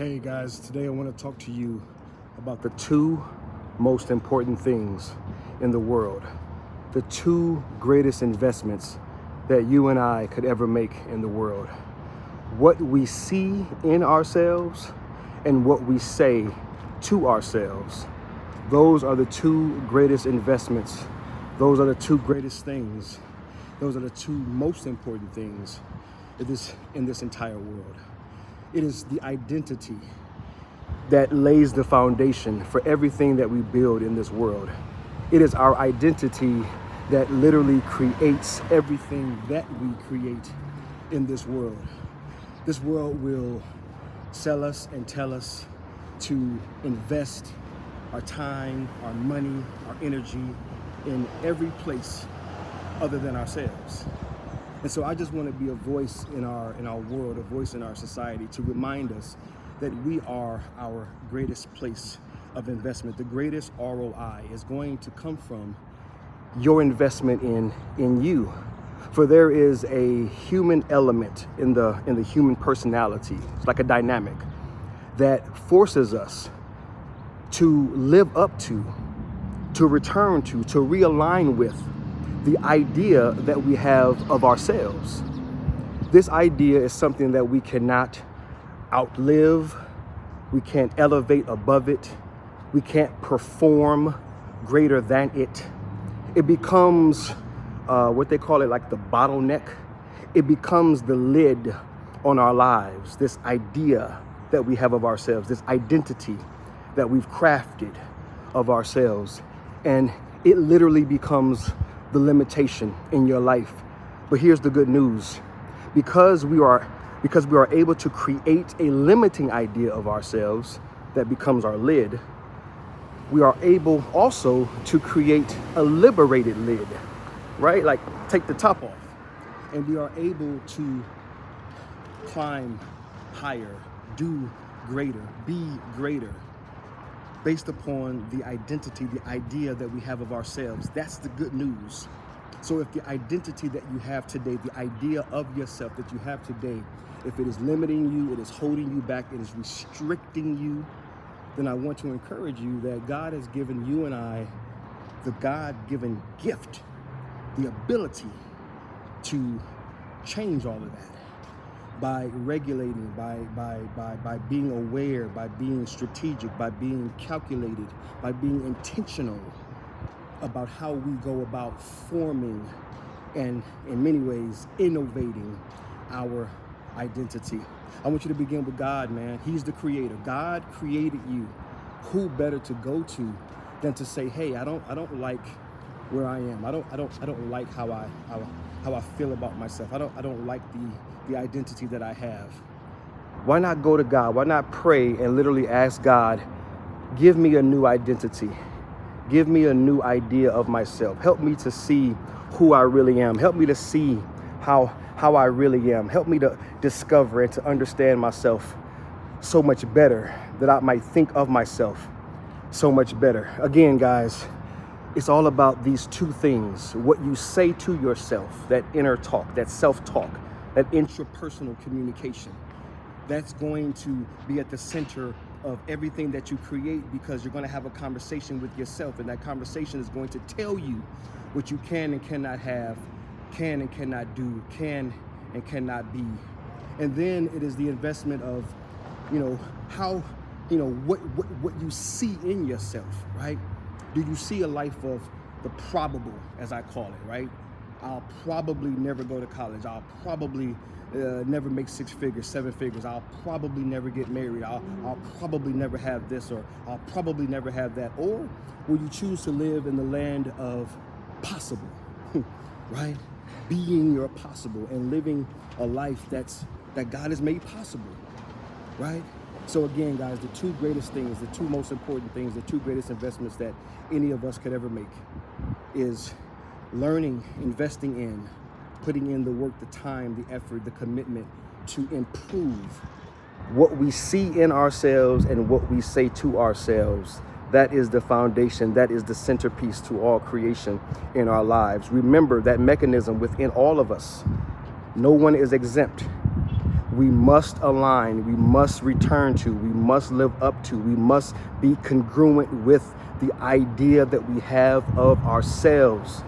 Hey guys, today I want to talk to you about the two most important things in the world. The two greatest investments that you and I could ever make in the world. What we see in ourselves and what we say to ourselves. Those are the two greatest investments. Those are the two greatest things. Those are the two most important things in this entire world. It is the identity that lays the foundation for everything that we build in this world. It is our identity that literally creates everything that we create in this world. This world will sell us and tell us to invest our time, our money, our energy in every place other than ourselves. And so I just want to be a voice in our world, a voice in our society to remind us that we are our greatest place of investment. The greatest ROI is going to come from your investment in you. For there is a human element in the human personality. It's like a dynamic that forces us to live up to return to realign with the idea that we have of ourselves. This idea is something that we cannot outlive, we can't elevate above it, we can't perform greater than it. It becomes what they call it, like the bottleneck. It becomes the lid on our lives, this idea that we have of ourselves, this identity that we've crafted of ourselves. And it literally becomes the limitation in your life. But here's the good news. Because we are able to create a limiting idea of ourselves that becomes our lid, we are able also to create a liberated lid, right? Like take the top off. And we are able to climb higher, do greater, be greater, based upon the identity, the idea that we have of ourselves. That's the good news. So if the identity that you have today, the idea of yourself that you have today, if it is limiting you, it is holding you back, it is restricting you, then I want to encourage you that God has given you and I the God-given gift, the ability to change all of that by regulating, by being aware, by being strategic, by being calculated, by being intentional about how we go about forming and, in many ways, innovating our identity. I want you to begin with God, man. He's the creator. God created you. Who better to go to than to say, hey, I don't like where I am. I don't like how I feel about myself. I don't like the identity that I have. Why not go to God? Why not pray and literally ask God, give me a new identity. Give me a new idea of myself. Help me to see who I really am. Help me to see how I really am. Help me to discover and to understand myself so much better, that I might think of myself so much better. Again, guys, it's all about these two things. What you say to yourself, that inner talk, that self-talk, that intrapersonal communication. That's going to be at the center of everything that you create, because you're going to have a conversation with yourself, and that conversation is going to tell you what you can and cannot have, can and cannot do, can and cannot be. And then it is the investment of, how, what you see in yourself, right? Do you see a life of the probable, as I call it, right? I'll probably never go to college. I'll probably never make 6 figures, 7 figures. I'll probably never get married. I'll probably never have this, or I'll probably never have that. Or will you choose to live in the land of possible, right? Being your possible and living a life that God has made possible, right? So again, guys, the two greatest things, the two most important things, the two greatest investments that any of us could ever make is learning, investing in, putting in the work, the time, the effort, the commitment to improve what we see in ourselves and what we say to ourselves. That is the foundation. That is the centerpiece to all creation in our lives. Remember that mechanism within all of us. No one is exempt. we must align, we must return to, we must live up to, we must be congruent with the idea that we have of ourselves.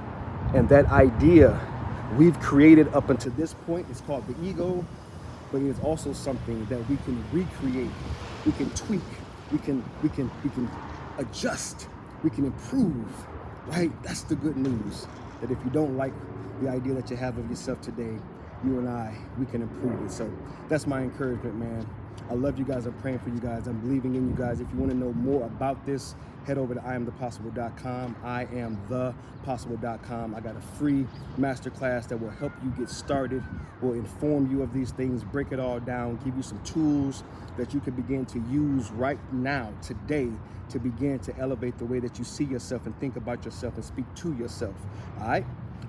And that idea we've created up until this point is called the ego, but it is also something that we can recreate, we can tweak, we can adjust, we can improve, right? That's the good news, that if you don't like the idea that you have of yourself today, you and I, we can improve it. So that's my encouragement, man. I love you guys. I'm praying for you guys. I'm believing in you guys. If you want to know more about this, head over to IamThePossible.com. IamThePossible.com. I got a free masterclass that will help you get started, will inform you of these things, break it all down, give you some tools that you can begin to use right now, today, to begin to elevate the way that you see yourself and think about yourself and speak to yourself. All right?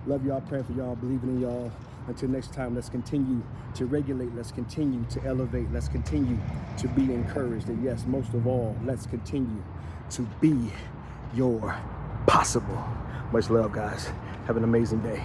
Love y'all, praying for y'all, believing in y'all. Until next time, let's continue to regulate. Let's continue to elevate. Let's continue to be encouraged. And yes, most of all, let's continue to be your possible. Much love, guys. Have an amazing day.